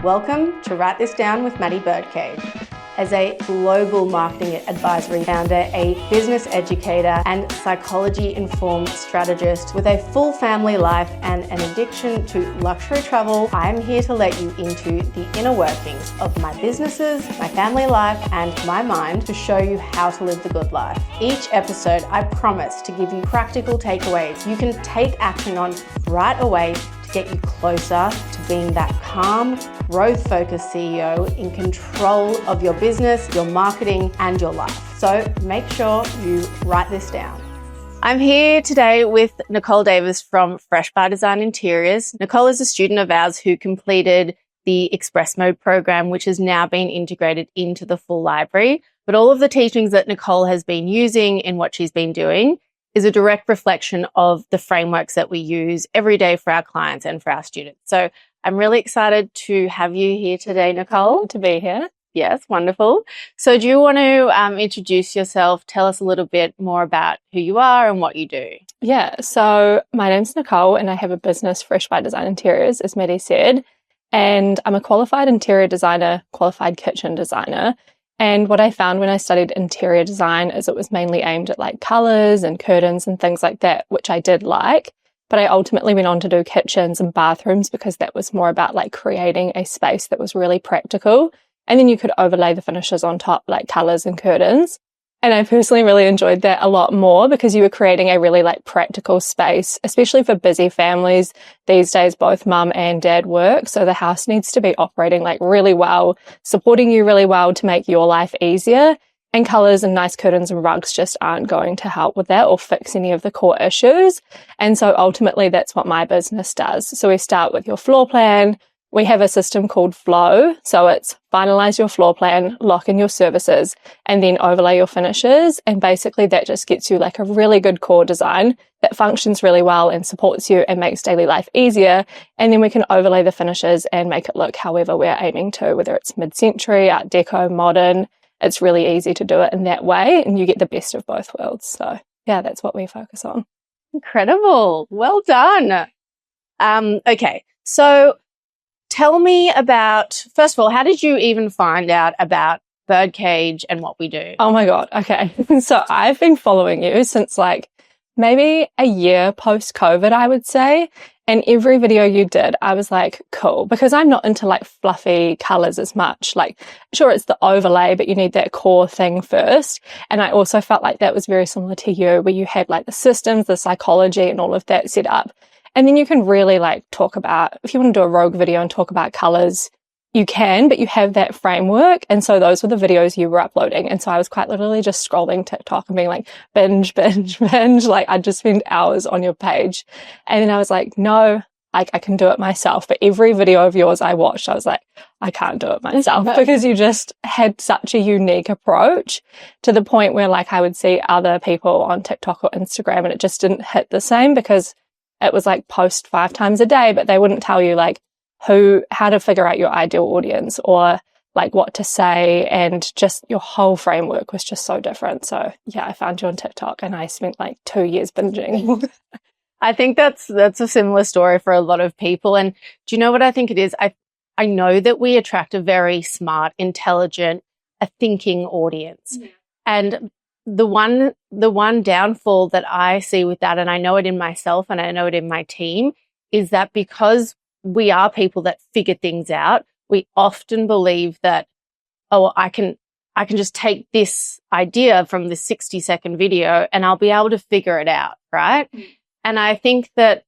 Welcome to Write This Down with Maddie Birdcage. As a global marketing advisory founder, a business educator, and psychology-informed strategist with a full family life and an addiction to luxury travel, I'm here to let you into the inner workings of my businesses, my family life, and my mind to show you how to live the good life. Each episode, I promise to give you practical takeaways you can take action on right away to get you closer to being that calm, growth-focused CEO in control of your business, your marketing, and your life. So make sure you write this down. I'm here today with Nichole Davis from Fresh by Design Interiors. Nichole is a student of ours who completed the Express Mode program, which has now been integrated into the full library. But all of the teachings that Nichole has been using in what she's been doing is a direct reflection of the frameworks that we use every day for our clients and for our students. So I'm really excited to have you here today, Nichole. To be here. Yes, wonderful. So do you want to introduce yourself? Tell us a little bit more about who you are and what you do. Yeah, so my name's Nichole and I have a business, Fresh by Design Interiors, as Maddie said. And I'm a qualified interior designer, qualified kitchen designer. And what I found when I studied interior design is it was mainly aimed at like colours and curtains and things like that, which I did like. But I ultimately went on to do kitchens and bathrooms because that was more about like creating a space that was really practical. And then you could overlay the finishes on top, like colours and curtains. And I personally really enjoyed that a lot more because you were creating a really like practical space, especially for busy families. These days, both mum and dad work. So the house needs to be operating like really well, supporting you really well to make your life easier. And colours and nice curtains and rugs just aren't going to help with that or fix any of the core issues. And so ultimately that's what my business does. So we start with your floor plan. We have a system called Flow. So it's finalise your floor plan, lock in your services, and then overlay your finishes. And basically that just gets you like a really good core design that functions really well and supports you and makes daily life easier. And then we can overlay the finishes and make it look however we're aiming to, whether it's mid-century, Art Deco, modern. It's really easy to do it in that way and you get the best of both worlds. So yeah, that's what we focus on. Incredible. Well done. Okay. So tell me about, first of all, how did you even find out about Birdcage and what we do? Oh my God. Okay. So I've been following you since like maybe a year post-COVID, I would say. And every video you did, I was like, cool, because I'm not into like fluffy colors as much. Like, sure, it's the overlay, but you need that core thing first. And I also felt like that was very similar to you, where you had like the systems, the psychology and all of that set up. And then you can really like talk about, if you want to do a rogue video and talk about colors, you can, but you have that framework. And so those were the videos you were uploading. And so I was quite literally just scrolling TikTok and being like, binge. Like I'd just spend hours on your page. And then I was like, no, I can do it myself. But every video of yours I watched, I was like, I can't do it myself because you just had such a unique approach to the point where like I would see other people on TikTok or Instagram and it just didn't hit the same because it was like post 5 times a day, but they wouldn't tell you like how to figure out your ideal audience or like what to say, and just your whole framework was just so different. So yeah, I found you on TikTok and I spent like 2 years binging. I think that's a similar story for a lot of people. And do you know what I think it is? I know that we attract a very smart, intelligent, a thinking audience. Yeah. And the one downfall that I see with that, and I know it in myself and I know it in my team, is that because we are people that figure things out, we often believe that, oh, I can just take this idea from the 60-second video and I'll be able to figure it out, right? Mm. And I think that,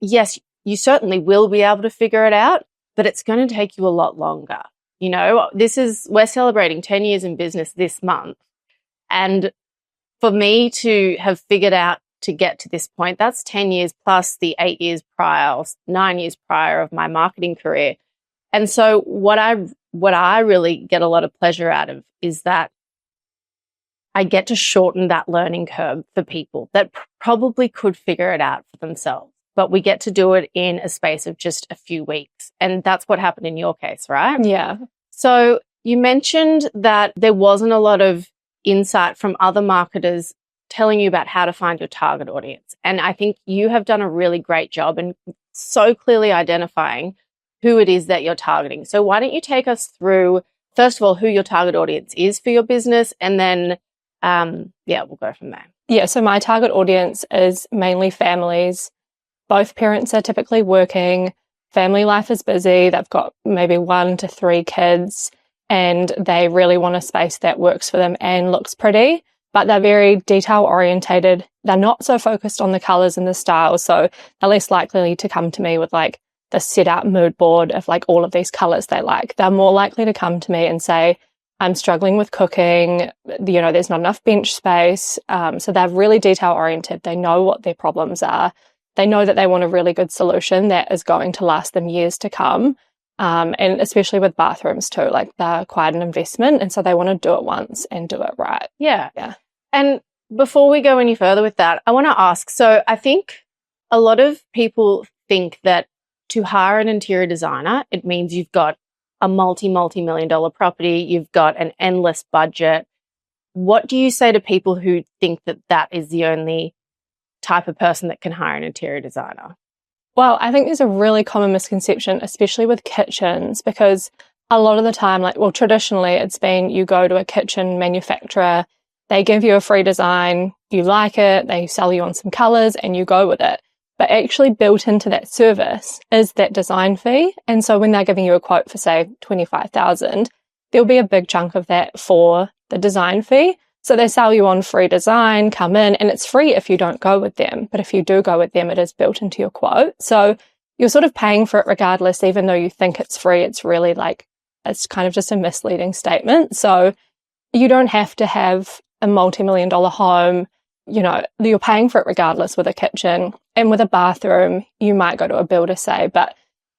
yes, you certainly will be able to figure it out, but it's going to take you a lot longer. You know, we're celebrating 10 years in business this month. And for me to have figured out to get to this point, that's 10 years plus the 8 years prior, or 9 years prior of my marketing career. And so what I really get a lot of pleasure out of is that I get to shorten that learning curve for people that probably could figure it out for themselves, but we get to do it in a space of just a few weeks. And that's what happened in your case, right? Yeah. So you mentioned that there wasn't a lot of insight from other marketers telling you about how to find your target audience. And I think you have done a really great job in so clearly identifying who it is that you're targeting. So why don't you take us through, first of all, who your target audience is for your business, and then, we'll go from there. Yeah, so my target audience is mainly families. Both parents are typically working, family life is busy, they've got maybe 1 to 3 kids, and they really want a space that works for them and looks pretty, but they're very detail orientated. They're not so focused on the colours and the styles, so they're less likely to come to me with like the set out mood board of like all of these colours they like. They're more likely to come to me and say, I'm struggling with cooking, there's not enough bench space. So they're really detail oriented. They know what their problems are. They know that they want a really good solution that is going to last them years to come. And especially with bathrooms too, like they're quite an investment. And so they want to do it once and do it right. Yeah. And before we go any further with that, I want to ask, so I think a lot of people think that to hire an interior designer, it means you've got a multi-million dollar property, you've got an endless budget. What do you say to people who think that that is the only type of person that can hire an interior designer? Well, I think there's a really common misconception, especially with kitchens, because a lot of the time, traditionally it's been you go to a kitchen manufacturer, they give you a free design, you like it, they sell you on some colours and you go with it. But actually built into that service is that design fee. And so when they're giving you a quote for, say, $25,000, there'll be a big chunk of that for the design fee. So they sell you on free design, come in, and it's free if you don't go with them. But if you do go with them, it is built into your quote. So you're sort of paying for it regardless, even though you think it's free. It's really it's kind of just a misleading statement. So you don't have to have a multi-million dollar home. You're paying for it regardless with a kitchen. And with a bathroom, you might go to a builder, say, but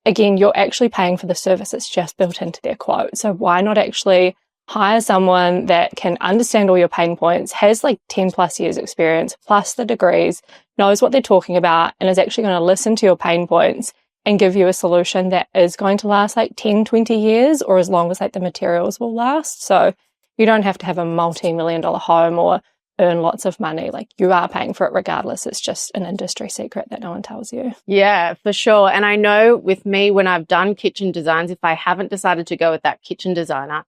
again, you're actually paying for the service. It's just built into their quote. So why not actually hire someone that can understand all your pain points, has 10 plus years experience, plus the degrees, knows what they're talking about, and is actually going to listen to your pain points and give you a solution that is going to last 10, 20 years, or as long as the materials will last. So you don't have to have a multi-million dollar home or earn lots of money. You are paying for it regardless. It's just an industry secret that no one tells you. Yeah, for sure. And I know with me, when I've done kitchen designs, if I haven't decided to go with that kitchen designer,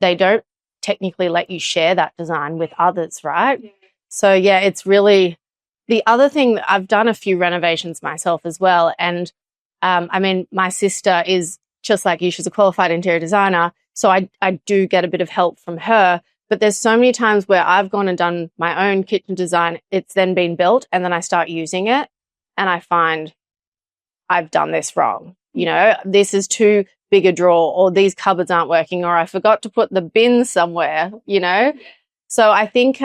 they don't technically let you share that design with others, right? Yeah. So yeah, it's really the other thing. I've done a few renovations myself as well. And my sister is just like you. She's a qualified interior designer. So I do get a bit of help from her. But there's so many times where I've gone and done my own kitchen design. It's then been built and then I start using it and I find I've done this wrong. This is too big a drawer, or these cupboards aren't working, or I forgot to put the bin somewhere, So I think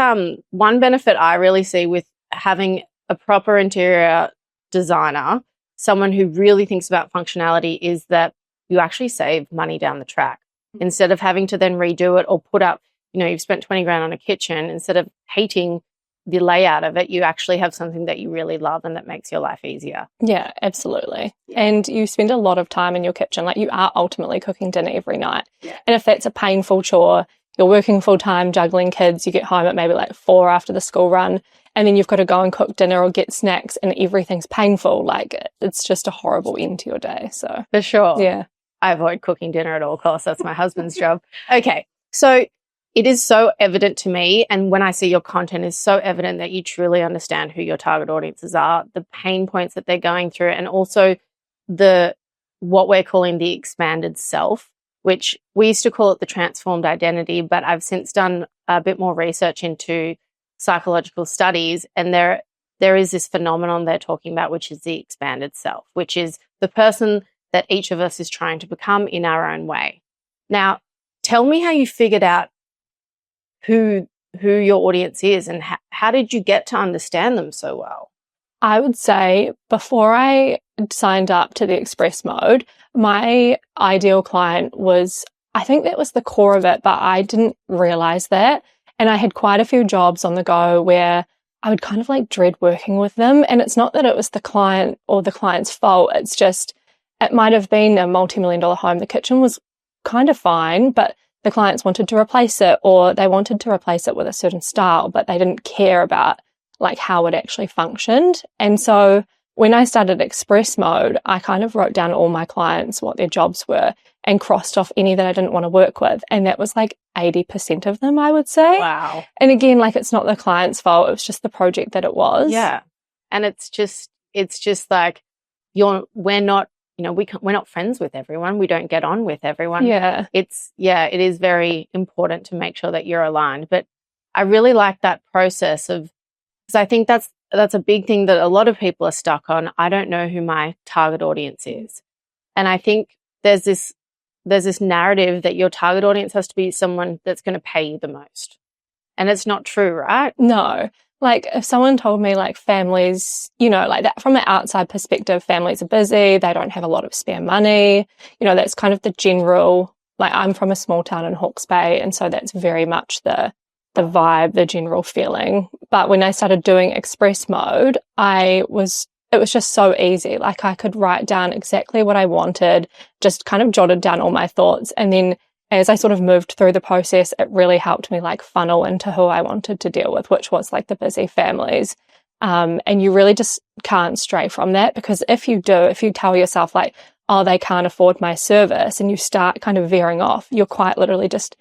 one benefit I really see with having a proper interior designer, someone who really thinks about functionality, is that you actually save money down the track. Instead of having to then redo it or put up, you've spent 20 grand on a kitchen, instead of hating the layout of it, you actually have something that you really love and that makes your life easier. Yeah, absolutely. And you spend a lot of time in your kitchen. You are ultimately cooking dinner every night. Yeah. And if that's a painful chore, you're working full time, juggling kids, you get home at maybe 4 after the school run, and then you've got to go and cook dinner or get snacks and everything's painful. It's just a horrible end to your day. So for sure. Yeah. I avoid cooking dinner at all costs. That's my husband's job. Okay. So it is so evident to me, and when I see your content, is so evident that you truly understand who your target audiences are, the pain points that they're going through, and also what we're calling the expanded self, which we used to call it the transformed identity, but I've since done a bit more research into psychological studies, and there is this phenomenon they're talking about, which is the expanded self, which is the person that each of us is trying to become in our own way. Now, tell me how you figured out who your audience is, and how did you get to understand them so well? I would say before I signed up to the express mode, my ideal client was, I think that was the core of it, but I didn't realize that. And I had quite a few jobs on the go where I would kind of dread working with them. And it's not that it was the client or the client's fault. It's just, it might have been a multi-million dollar home. The kitchen was kind of fine, but the clients wanted to replace it, or they wanted to replace it with a certain style, but they didn't care about how it actually functioned. And so when I started express mode, I kind of wrote down all my clients, what their jobs were, and crossed off any that I didn't want to work with. And that was like 80% of them, I would say. Wow. And again, like, it's not the client's fault. It was just the project that it was. Yeah. And it's just like, we're not, we're not friends with everyone. We don't get on with everyone. Yeah. It is very important to make sure that you're aligned. But I really like that process because I think that's a big thing that a lot of people are stuck on. I don't know who my target audience is. And I think there's this narrative that your target audience has to be someone that's going to pay you the most. And it's not true, right? No. Like, if someone told me, like, families, like that from an outside perspective, families are busy, they don't have a lot of spare money, that's kind of the general, like, I'm from a small town in Hawke's Bay, and so that's very much the vibe, the general feeling. But when I started doing express mode, it was just so easy. Like, I could write down exactly what I wanted, just kind of jotted down all my thoughts, and then as I sort of moved through the process, it really helped me like funnel into who I wanted to deal with, which was like the busy families. And you really just can't stray from that, because if you tell yourself like, oh, they can't afford my service, and you start kind of veering off, you're quite literally just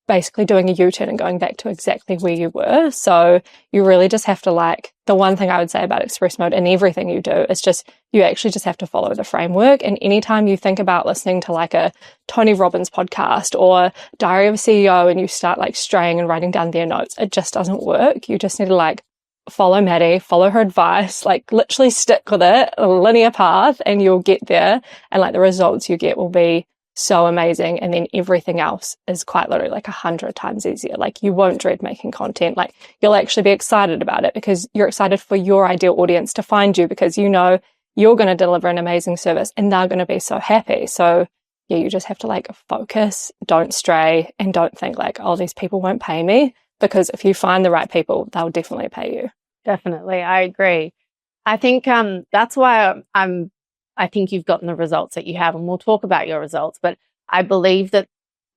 basically doing a U-turn and going back to exactly where you were. So you really just have to, like, the one thing I would say about express mode and everything you do is just, you actually just have to follow the framework. And anytime you think about listening to like a Tony Robbins podcast or Diary of a CEO and you start like straying and writing down their notes, it just doesn't work. You just need to like follow Maddie, follow her advice, like literally stick with it, a linear path, and you'll get there. And like the results you get will be so amazing, and then everything else is quite literally like 100 times easier. Like, you won't dread making content. Like, you'll actually be excited about it because you're excited for your ideal audience to find you, because you're going to deliver an amazing service and they're going to be so happy. So yeah, you just have to like focus, don't stray, and don't think like, oh, these people won't pay me, because if you find the right people, they'll definitely pay you. Definitely, I agree. I think that's why I think you've gotten the results that you have, and we'll talk about your results. But I believe that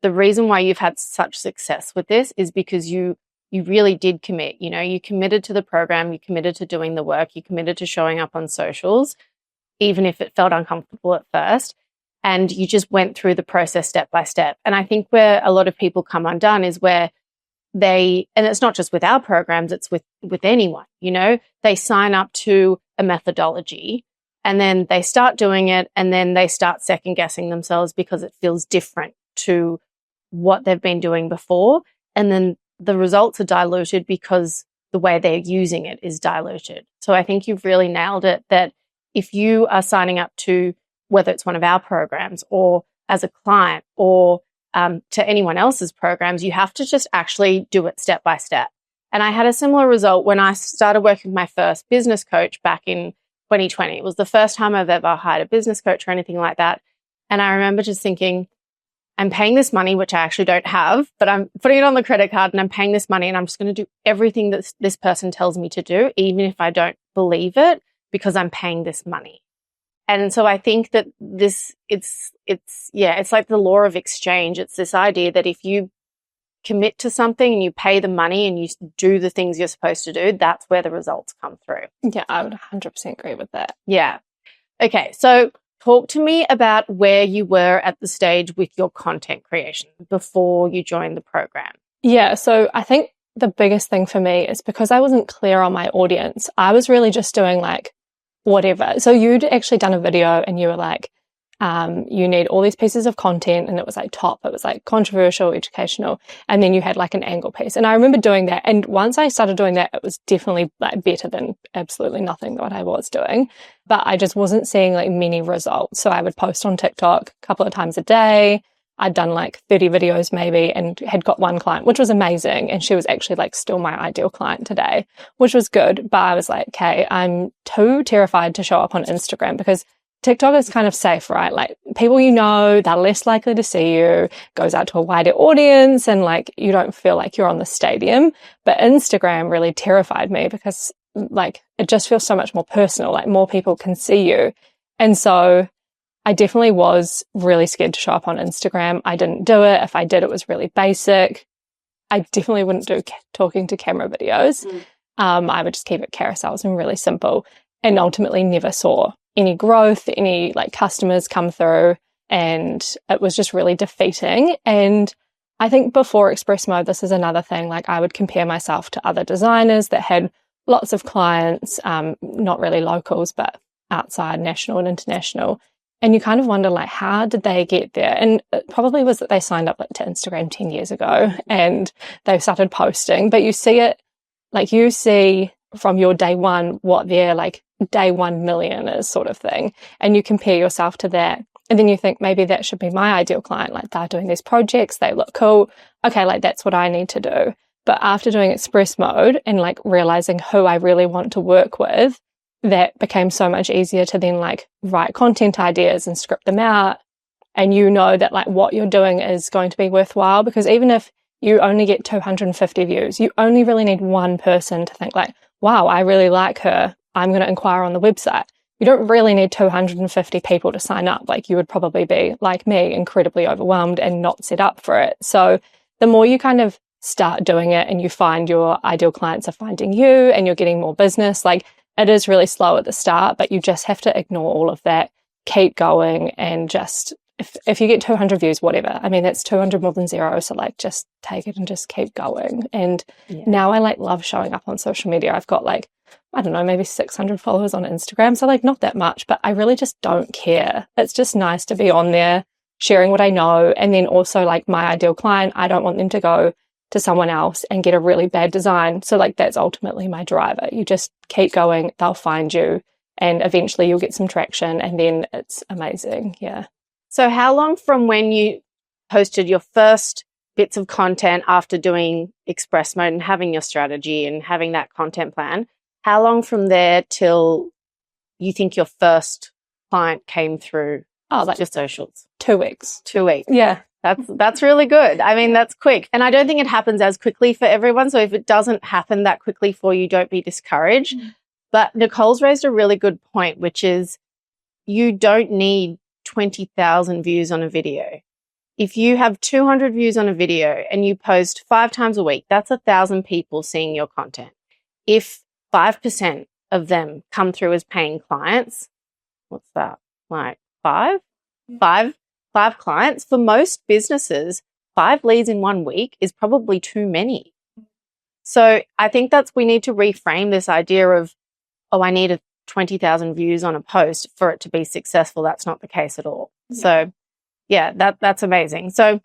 the reason why you've had such success with this is because you really did commit. You committed to the program, you committed to doing the work, you committed to showing up on socials, even if it felt uncomfortable at first. And you just went through the process step by step. And I think where a lot of people come undone is where and it's not just with our programs, it's with anyone, they sign up to a methodology, and then they start doing it, and then they start second guessing themselves because it feels different to what they've been doing before. And then the results are diluted because the way they're using it is diluted. So I think you've really nailed it, that if you are signing up to, whether it's one of our programs or as a client or to anyone else's programs, you have to just actually do it step by step. And I had a similar result when I started working with my first business coach back in 2020. It was the first time I've ever hired a business coach or anything like that. And I remember just thinking, I'm paying this money, which I actually don't have, but I'm putting it on the credit card and I'm paying this money, and I'm just going to do everything that this person tells me to do, even if I don't believe it, because I'm paying this money. And so I think that it's like the law of exchange. It's this idea that if you commit to something and you pay the money and you do the things you're supposed to do, that's where the results come through. Yeah, I would 100% agree with that. Yeah. Okay, so talk to me about where you were at the stage with your content creation before you joined the program. Yeah, so I think the biggest thing for me is because I wasn't clear on my audience, I was really just doing like whatever. So you'd actually done a video and you were like, you need all these pieces of content, and it was like it was like controversial, educational, and then you had like an angle piece. And I remember doing that, and once I started doing that, it was definitely like better than absolutely nothing that I was doing, but I just wasn't seeing like many results. So I would post on TikTok a couple of times a day. I'd done like 30 videos maybe, and had got one client, which was amazing, and she was actually like still my ideal client today, which was good. But I was like, okay, I'm too terrified to show up on Instagram, because TikTok is kind of safe, right? Like, people they're less likely to see you, goes out to a wider audience, and like you don't feel like you're on the stadium. But Instagram really terrified me, because like it just feels so much more personal, like more people can see you. And so I definitely was really scared to show up on Instagram. I didn't do it. If I did, it was really basic. I definitely wouldn't do talking to camera videos. I would just keep it carousels and really simple. and ultimately never saw any growth, any like customers come through, and it was just really defeating. And I think before Express Mode, this is another thing, like I would compare myself to other designers that had lots of clients, not really locals, but outside, national and international. And you kind of wonder, like, how did they get there? And it probably was that they signed up like to Instagram 10 years ago and they've started posting, but you see it, like you see from your day one what their like day 1 million is, sort of thing. And you compare yourself to that. And then you think maybe that should be my ideal client. Like they're doing these projects, they look cool. Okay, like that's what I need to do. But after doing Express Mode and like realizing who I really want to work with, that became so much easier to then like write content ideas and script them out. And you know that like what you're doing is going to be worthwhile, because even if you only get 250 views, you only really need one person to think like, wow, I really like her, I'm going to inquire on the website. You don't really need 250 people to sign up. Like you would probably be like me, incredibly overwhelmed and not set up for it. So the more you kind of start doing it and you find your ideal clients are finding you and you're getting more business, like it is really slow at the start, but you just have to ignore all of that, keep going, and just, if you get 200 views, whatever, I mean, that's 200 more than zero. So like, just take it and just keep going. And now I like love showing up on social media. I've got like, I don't know, maybe 600 followers on Instagram. So like not that much, but I really just don't care. It's just nice to be on there sharing what I know. And then also like my ideal client, I don't want them to go to someone else and get a really bad design. So like that's ultimately my driver. You just keep going, they'll find you, and eventually you'll get some traction, and then it's amazing. Yeah. So how long from when you posted your first bits of content after doing Express Mode and having your strategy and having that content plan, how long from there till you think your first client came through like your socials? 2 weeks. 2 weeks. Yeah. That's really good. I mean, that's quick. And I don't think it happens as quickly for everyone. So if it doesn't happen that quickly for you, don't be discouraged. But Nichole's raised a really good point, which is you don't need 20,000 views on a video. If you have 200 views on a video and you post 5 times a week, that's 1,000 people seeing your content. If 5% of them come through as paying clients, what's that? Like five clients. For most businesses, 5 leads in 1 week is probably too many. So I think we need to reframe this idea of, I need 20,000 views on a post for it to be successful. That's not the case at all. Yeah. So yeah, that's amazing. So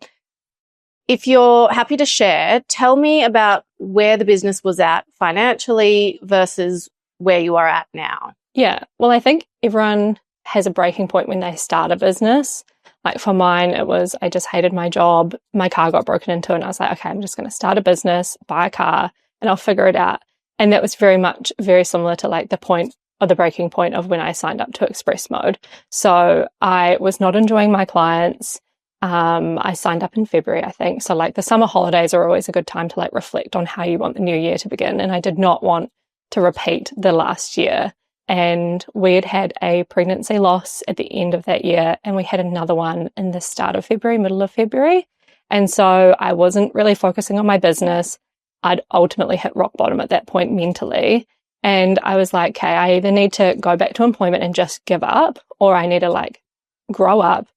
if you're happy to share, tell me about where the business was at financially versus where you are at now. Yeah. Well, I think everyone has a breaking point when they start a business. Like for mine, it was, I just hated my job. My car got broken into and I was like, okay, I'm just going to start a business, buy a car, and I'll figure it out. And that was very similar to like the point or the breaking point of when I signed up to Express Mode. So I was not enjoying my clients. I signed up in February, I think. So like the summer holidays are always a good time to like reflect on how you want the new year to begin. And I did not want to repeat the last year. And we had a pregnancy loss at the end of that year, and we had another one in the start of February, middle of February. And so I wasn't really focusing on my business. I'd ultimately hit rock bottom at that point mentally. And I was like, okay, I either need to go back to employment and just give up, or I need to like grow up,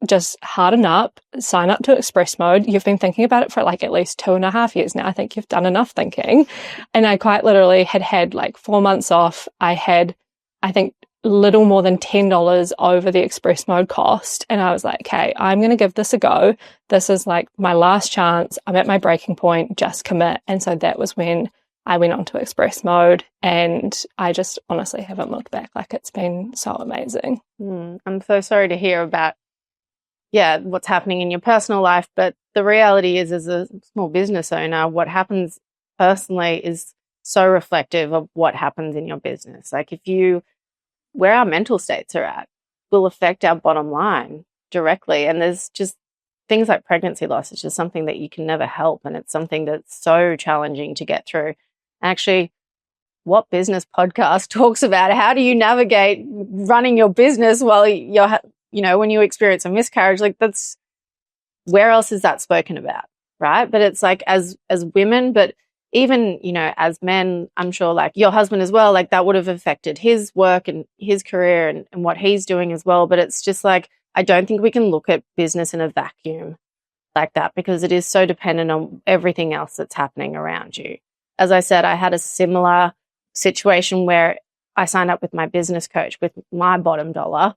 just harden up, sign up to Express Mode. You've been thinking about it for like at least 2.5 years now. I think you've done enough thinking. And I quite literally had like 4 months off. I had, I think, little more than $10 over the Express Mode cost. And I was like, okay, I'm going to give this a go. This is like my last chance. I'm at my breaking point, just commit. And so that was when I went on to Express Mode, and I just honestly haven't looked back. Like it's been so amazing. I'm so sorry to hear about what's happening in your personal life. But the reality is, as a small business owner, what happens personally is so reflective of what happens in your business. Like where our mental states are at will affect our bottom line directly. And there's just things like pregnancy loss. It's just something that you can never help. And it's something that's so challenging to get through. Actually, what business podcast talks about how do you navigate running your business while you're, when you experience a miscarriage? Like that's, where else is that spoken about, right? But it's like as women, but even, you know, as men, I'm sure like your husband as well, like that would have affected his work and his career and what he's doing as well. But it's just like, I don't think we can look at business in a vacuum like that, because it is so dependent on everything else that's happening around you. As I said, I had a similar situation where I signed up with my business coach with my bottom dollar.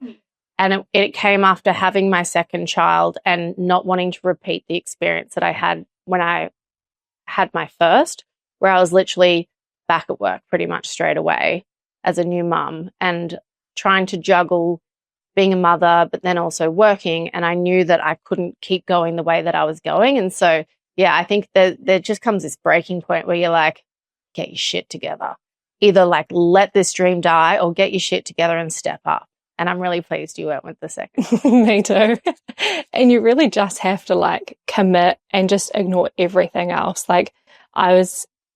And it came after having my second child and not wanting to repeat the experience that I had when I had my first, where I was literally back at work pretty much straight away as a new mum and trying to juggle being a mother, but then also working. And I knew that I couldn't keep going the way that I was going. And so, yeah, I think that there just comes this breaking point where you're like, get your shit together. Either like let this dream die or get your shit together and step up. And I'm really pleased you went with the second. Me too. And you really just have to like commit and just ignore everything else. Like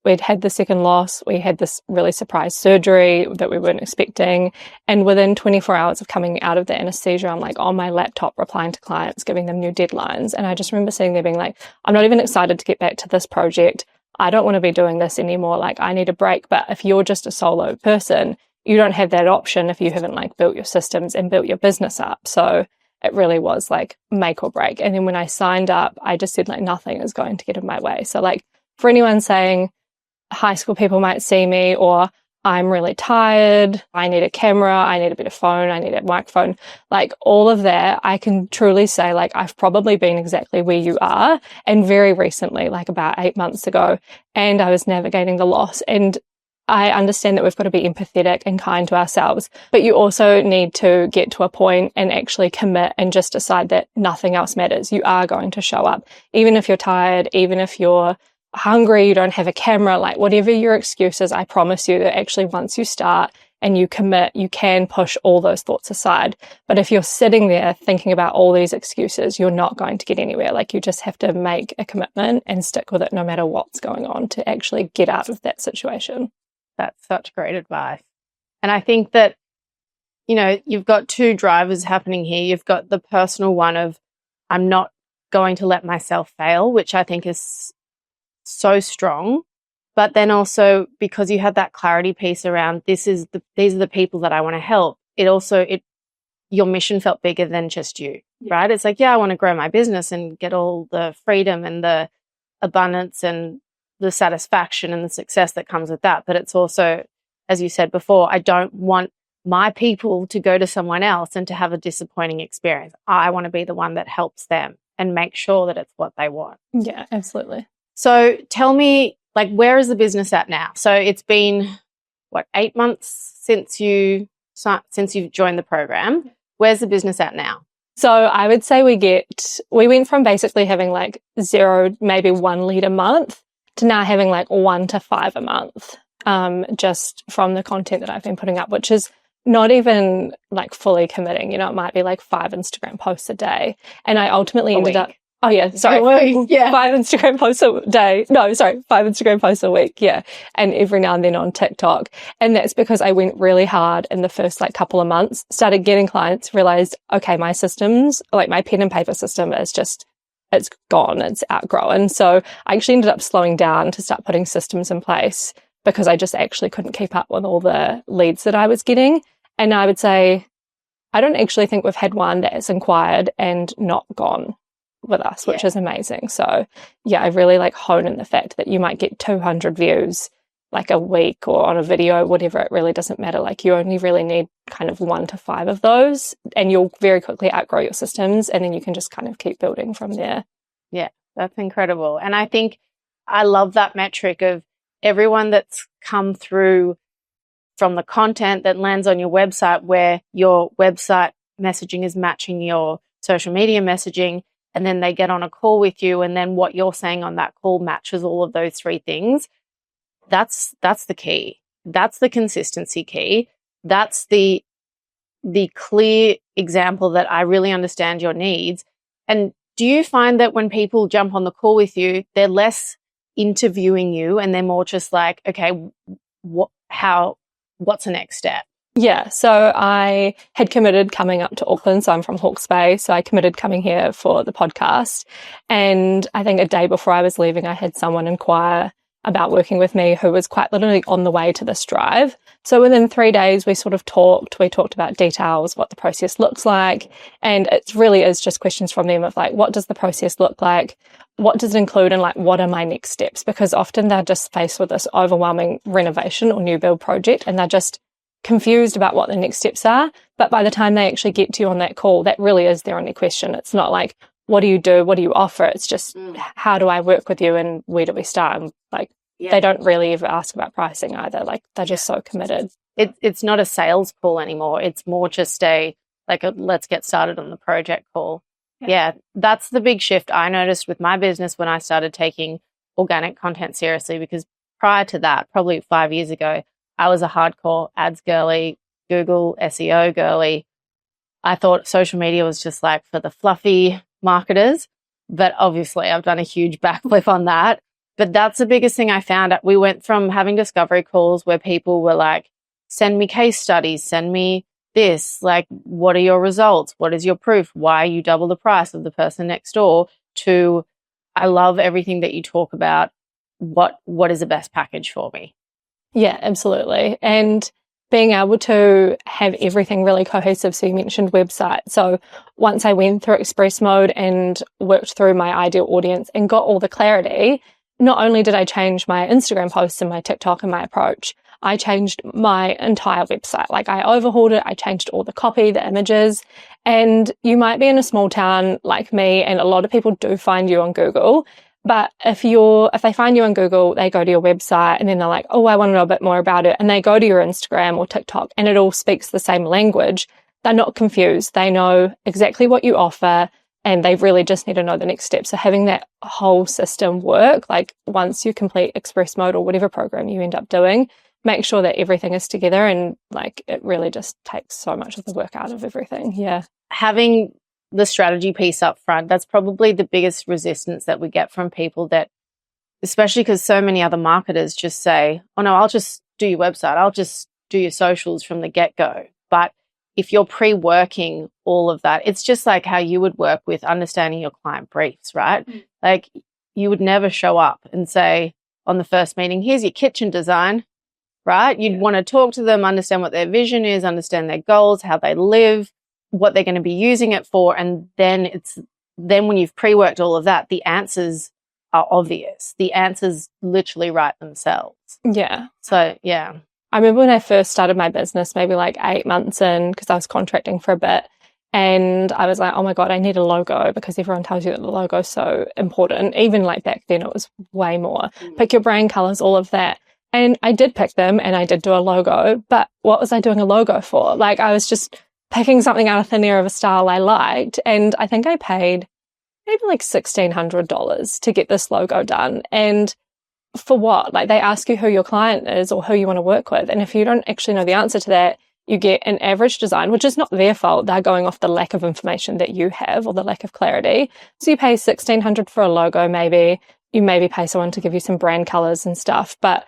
we'd had the second loss. We had this really surprise surgery that we weren't expecting. And within 24 hours of coming out of the anesthesia, I'm like on my laptop replying to clients, giving them new deadlines. And I just remember sitting there being like, I'm not even excited to get back to this project. I don't want to be doing this anymore. Like I need a break. But if you're just a solo person, you don't have that option if you haven't like built your systems and built your business up. So it really was like make or break. And then when I signed up, I just said like nothing is going to get in my way. So like for anyone saying high school people might see me, or I'm really tired, I need a camera, I need a better phone, I need a microphone, like all of that, I can truly say like I've probably been exactly where you are, and very recently, like about 8 months ago, and I was navigating the loss. And I understand that we've got to be empathetic and kind to ourselves, but you also need to get to a point and actually commit and just decide that nothing else matters. You are going to show up, even if you're tired, even if you're hungry, you don't have a camera, like whatever your excuse is, I promise you that actually once you start and you commit, you can push all those thoughts aside. But if you're sitting there thinking about all these excuses, you're not going to get anywhere. Like you just have to make a commitment and stick with it no matter what's going on to actually get out of that situation. That's such great advice. And I think that, you know, you've got two drivers happening here. You've got the personal one of I'm not going to let myself fail, which I think is so strong. But then also because you had that clarity piece around these are the people that I want to help. Your mission felt bigger than just you, right? It's like, yeah, I want to grow my business and get all the freedom and the abundance and the satisfaction and the success that comes with that. But it's also, as you said before, I don't want my people to go to someone else and to have a disappointing experience. I want to be the one that helps them and make sure that it's what they want. Yeah, absolutely. So tell me, like, where is the business at now? So it's been, 8 months since you've joined the program. Where's the business at now? So I would say we went from basically having like 0, maybe 1 lead a month to now having like 1 to 5 a month, just from the content that I've been putting up, which is not even like fully committing. You know, it might be like 5 Instagram posts a day. And I ultimately ended up, 5 Instagram posts a day. No, sorry, 5 Instagram posts a week. Yeah. And every now and then on TikTok. And that's because I went really hard in the first like couple of months, started getting clients, realized, okay, my systems, like my pen and paper system is just, it's gone, it's outgrown. So I actually ended up slowing down to start putting systems in place because I just actually couldn't keep up with all the leads that I was getting. And I would say, I don't actually think we've had one that has inquired and not gone with us, which is amazing. So yeah, I really like hone in the fact that you might get 200 views like a week or on a video, whatever, it really doesn't matter. Like you only really need kind of 1 to 5 of those and you'll very quickly outgrow your systems and then you can just kind of keep building from there. Yeah, that's incredible. And I think I love that metric of everyone that's come through from the content that lands on your website where your website messaging is matching your social media messaging, and then they get on a call with you and then what you're saying on that call matches all of those 3 things. That's the key. That's the consistency key. That's the clear example that I really understand your needs. And do you find that when people jump on the call with you, they're less interviewing you and they're more just like, okay, what's the next step? Yeah, so I had committed coming up to Auckland, so I'm from Hawke's Bay, so I committed coming here for the podcast. And I think a day before I was leaving, I had someone inquire about working with me who was quite literally on the way to this drive. So within 3 days, we sort of talked. We talked about details, what the process looks like. And it really is just questions from them of like, what does the process look like? What does it include? And like, what are my next steps? Because often they're just faced with this overwhelming renovation or new build project, and they're just confused about what the next steps are. But by the time they actually get to you on that call, that really is their only question. It's not like, what do you do? What do you offer? It's just, how do I work with you and where do we start? And like, they don't really ever ask about pricing either. Like, they're just so committed. It's not a sales call anymore. It's more just a let's get started on the project call. Yeah, that's the big shift I noticed with my business when I started taking organic content seriously, because prior to that, probably 5 years ago, I was a hardcore ads girly, Google SEO girly. I thought social media was just like for the fluffy marketers, but obviously I've done a huge backflip on that. But that's the biggest thing I found. We went from having discovery calls where people were like, send me case studies, send me this, like, what are your results? What is your proof? Why you double the price of the person next door, to, I love everything that you talk about. What is the best package for me? Yeah, absolutely. And being able to have everything really cohesive. So you mentioned website. So once I went through express mode and worked through my ideal audience and got all the clarity, not only did I change my Instagram posts and my TikTok and my approach, I changed my entire website. Like, I overhauled it. I changed all the copy, the images. And you might be in a small town like me, and a lot of people do find you on Google. But if they find you on Google, they go to your website and then they're like, oh, I want to know a bit more about it. And they go to your Instagram or TikTok and it all speaks the same language. They're not confused. They know exactly what you offer, and they really just need to know the next step. So having that whole system work, like once you complete express mode or whatever program you end up doing, make sure that everything is together, and like it really just takes so much of the work out of everything. Yeah. Having the strategy piece up front, that's probably the biggest resistance that we get from people, that, especially because so many other marketers just say, oh no, I'll just do your website. I'll just do your socials from the get-go. But if you're pre-working all of that, it's just like how you would work with understanding your client briefs, right? Mm. Like, you would never show up and say on the first meeting, here's your kitchen design, right? You'd want to talk to them, understand what their vision is, understand their goals, how they live, what they're going to be using it for. And then when you've pre-worked all of that, the answers are obvious. The answers literally write themselves. Yeah. So, yeah. I remember when I first started my business, maybe like 8 months in, because I was contracting for a bit, and I was like, oh my God, I need a logo, because everyone tells you that the logo is so important. Even like back then, it was way more. Pick your brand colors, all of that. And I did pick them and I did do a logo, but what was I doing a logo for? Like, I was just picking something out of thin air of a style I liked. And I think I paid maybe like $1,600 to get this logo done. And for what? Like, they ask you who your client is or who you want to work with. And if you don't actually know the answer to that, you get an average design, which is not their fault. They're going off the lack of information that you have or the lack of clarity. So you pay $1,600 for a logo, maybe. You maybe pay someone to give you some brand colors and stuff. But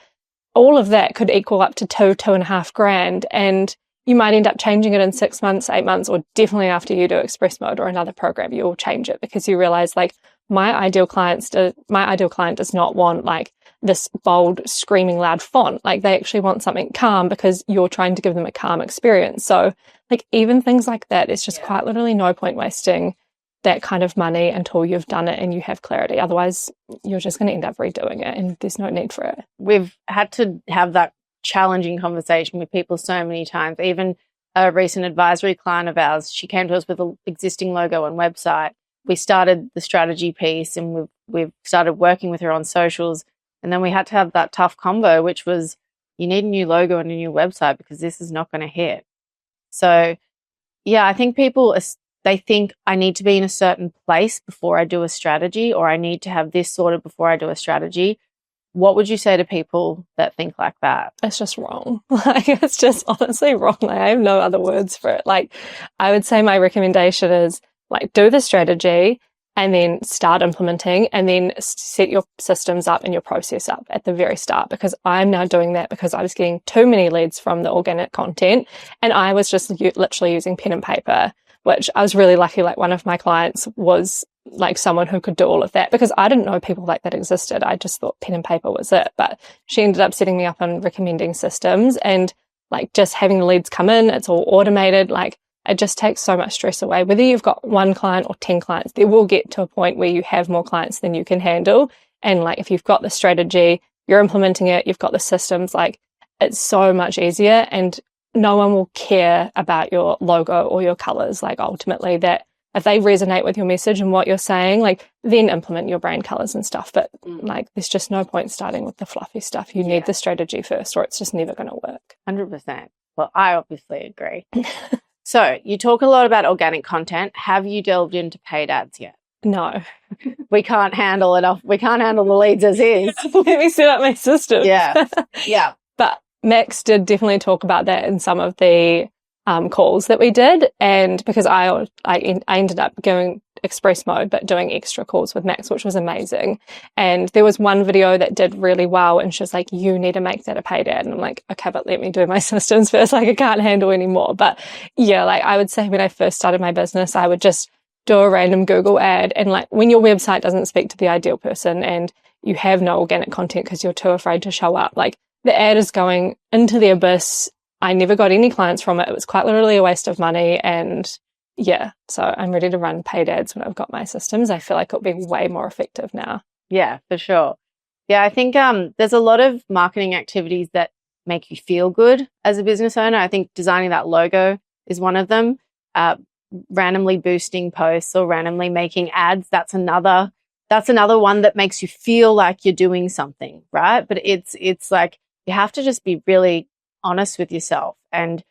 all of that could equal up to $2,500 grand. And you might end up changing it in 6 months, 8 months, or definitely after you do express mode or another program, you'll change it, because you realize, like, my ideal client does not want like this bold, screaming loud font. Like, they actually want something calm, because you're trying to give them a calm experience. So like, even things like that, it's just quite literally no point wasting that kind of money until you've done it and you have clarity. Otherwise, you're just going to end up redoing it, and there's no need for it. We've had to have that challenging conversation with people so many times. Even a recent advisory client of ours, she came to us with an existing logo and website. We started the strategy piece and we've started working with her on socials. And then we had to have that tough combo, which was, you need a new logo and a new website, because this is not going to hit. So yeah, I think people, they think I need to be in a certain place before I do a strategy, or I need to have this sorted before I do a strategy. What would you say to people that think like that? It's just wrong. Like, it's just honestly wrong. Like, I have no other words for it. Like, I would say my recommendation is, like, do the strategy and then start implementing, and then set your systems up and your process up at the very start, because I'm now doing that because I was getting too many leads from the organic content, and I was just literally using pen and paper, which I was really lucky. Like, one of my clients was like someone who could do all of that, because I didn't know people like that existed. I just thought pen and paper was it. But she ended up setting me up on recommending systems, and like just having the leads come in, it's all automated. Like it just takes so much stress away. Whether you've got 1 client or 10 clients, there will get to a point where you have more clients than you can handle. And like if you've got the strategy, you're implementing it, you've got the systems, like it's so much easier, and no one will care about your logo or your colors. Like ultimately, that if they resonate with your message and what you're saying, like then implement your brand colors and stuff. But like there's just no point starting with the fluffy stuff. You need the strategy first, or it's just never going to work. 100%. Well, I obviously agree. So you talk a lot about organic content. Have you delved into paid ads yet? No. We can't handle enough. We can't handle the leads as is. Let me set up my system. Yeah. Yeah. But Max did definitely talk about that in some of the calls that we did. And because I ended up going express mode, but doing extra calls with Max, which was amazing. And there was one video that did really well, and she was like, you need to make that a paid ad. And I'm like, okay, but let me do my systems first. Like I can't handle anymore. But yeah, like I would say when I first started my business, I would just do a random Google ad. And like when your website doesn't speak to the ideal person and you have no organic content because you're too afraid to show up, like the ad is going into the abyss. I never got any clients from it. It was quite literally a waste of money. And yeah, so I'm ready to run paid ads when I've got my systems. I feel like it'll be way more effective now. Yeah, for sure. Yeah, I think there's a lot of marketing activities that make you feel good as a business owner. I think designing that logo is one of them. Randomly boosting posts or randomly making ads, that's another one that makes you feel like you're doing something, right? But it's like you have to just be really honest with yourself and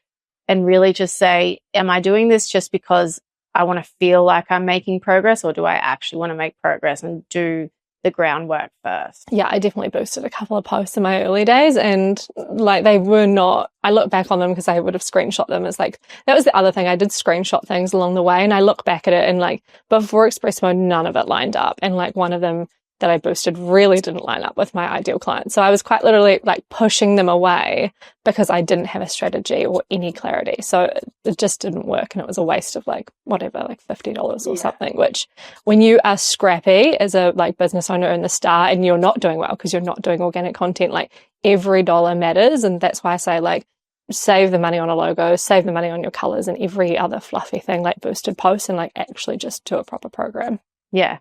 really just say, am I doing this just because I want to feel like I'm making progress, or do I actually want to make progress and do the groundwork first? Yeah, I definitely boosted a couple of posts in my early days, and like they were not, I look back on them because I would have screenshot them as like, that was the other thing. I did screenshot things along the way, and I look back at it and like before express mode, none of it lined up. And like one of them that I boosted really didn't line up with my ideal client. So I was quite literally like pushing them away because I didn't have a strategy or any clarity. So it just didn't work, and it was a waste of like whatever, like $50 or something, which when you are scrappy as a like business owner in the start and you're not doing well because you're not doing organic content, like every dollar matters. And that's why I say like save the money on a logo, save the money on your colors and every other fluffy thing like boosted posts, and like actually just do a proper program. Yeah.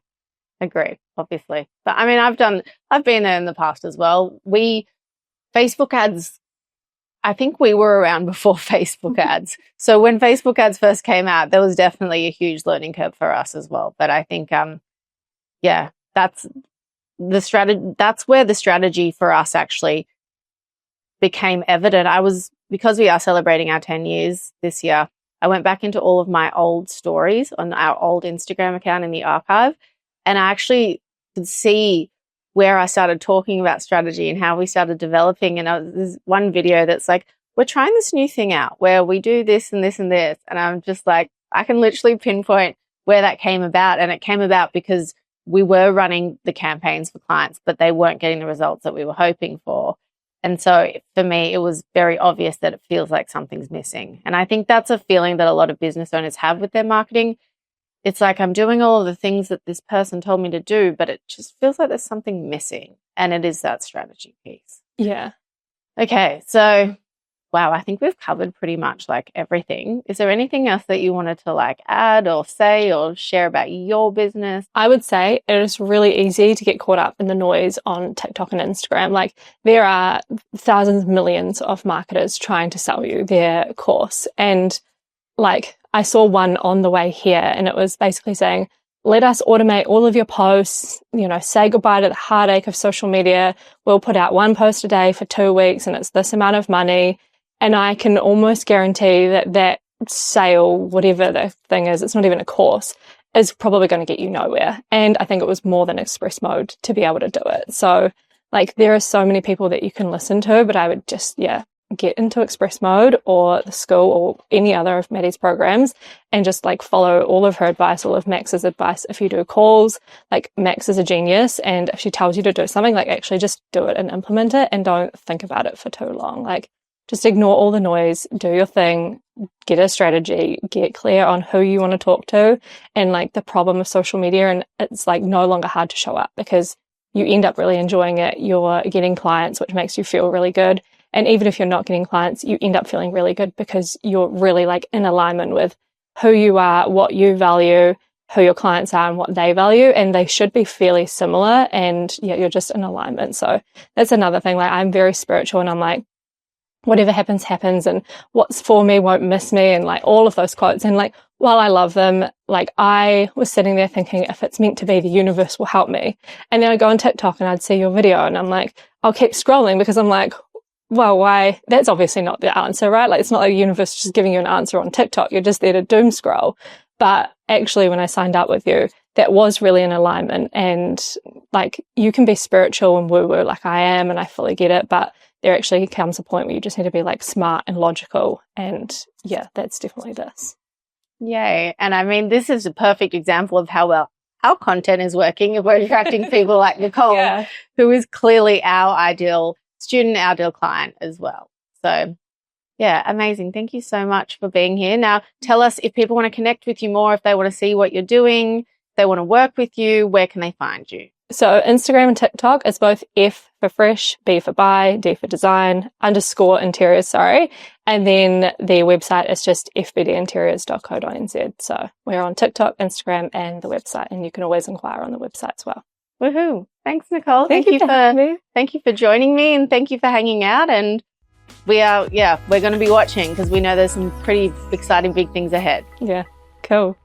Agree, obviously. But I mean, I've been there in the past as well. Facebook ads, I think we were around before Facebook ads. So when Facebook ads first came out, there was definitely a huge learning curve for us as well. But I think, yeah, that's the strategy. That's where the strategy for us actually became evident. Because we are celebrating our 10 years this year, I went back into all of my old stories on our old Instagram account in the archive. And I actually could see where I started talking about strategy and how we started developing. And there's one video that's like, we're trying this new thing out where we do this and this and this. And I'm just like, I can literally pinpoint where that came about. And it came about because we were running the campaigns for clients, but they weren't getting the results that we were hoping for. And so for me, it was very obvious that it feels like something's missing. And I think that's a feeling that a lot of business owners have with their marketing. It's like I'm doing all of the things that this person told me to do, but it just feels like there's something missing. And it is that strategy piece. Yeah. Okay. So, wow, I think we've covered pretty much like everything. Is there anything else that you wanted to like add or say or share about your business? I would say it is really easy to get caught up in the noise on TikTok and Instagram. Like there are thousands, millions of marketers trying to sell you their course. And like I saw one on the way here, and it was basically saying, let us automate all of your posts, say goodbye to the heartache of social media. We'll put out one post a day for 2 weeks and it's this amount of money. And I can almost guarantee that sale, whatever the thing is, it's not even a course, is probably going to get you nowhere. And I think it was more than express mode to be able to do it. So like there are so many people that you can listen to, but I would just, get into express mode or the school or any other of Maddie's programs and just like follow all of her advice, all of Max's advice. If you do calls, like Max is a genius, and if she tells you to do something, like actually just do it and implement it and don't think about it for too long. Like just ignore all the noise, do your thing, get a strategy, get clear on who you want to talk to and like the problem of social media. And it's like no longer hard to show up because you end up really enjoying it. You're getting clients, which makes you feel really good. And even if you're not getting clients, you end up feeling really good because you're really like in alignment with who you are, what you value, who your clients are and what they value. And they should be fairly similar. And yeah, you're just in alignment. So that's another thing. Like I'm very spiritual and I'm like, whatever happens, happens. And what's for me won't miss me. And like all of those quotes. And like, while I love them, like I was sitting there thinking, if it's meant to be, the universe will help me. And then I go on TikTok and I'd see your video and I'm like, I'll keep scrolling because I'm like, well, why? That's obviously not the answer, right? Like it's not like the universe just giving you an answer on TikTok. You're just there to doom scroll. But actually, when I signed up with you, that was really in alignment. And like you can be spiritual and woo-woo like I am, and I fully get it. But there actually comes a point where you just need to be like smart and logical. And yeah, that's definitely this. Yay. And I mean, this is a perfect example of how well our content is working. If we're attracting people like Nichole, who is clearly our ideal student, our ideal client as well. So yeah, amazing. Thank you so much for being here. Now, tell us if people want to connect with you more, if they want to see what you're doing, if they want to work with you, where can they find you? So Instagram and TikTok is both F for fresh, B for buy, D for design, _interiors, sorry. And then the website is just fbdinteriors.co.nz. So we're on TikTok, Instagram, and the website, and you can always inquire on the website as well. Woohoo. Thanks, Nichole. Thank you for joining me, and thank you for hanging out. And we're going to be watching because we know there's some pretty exciting big things ahead. Yeah, cool.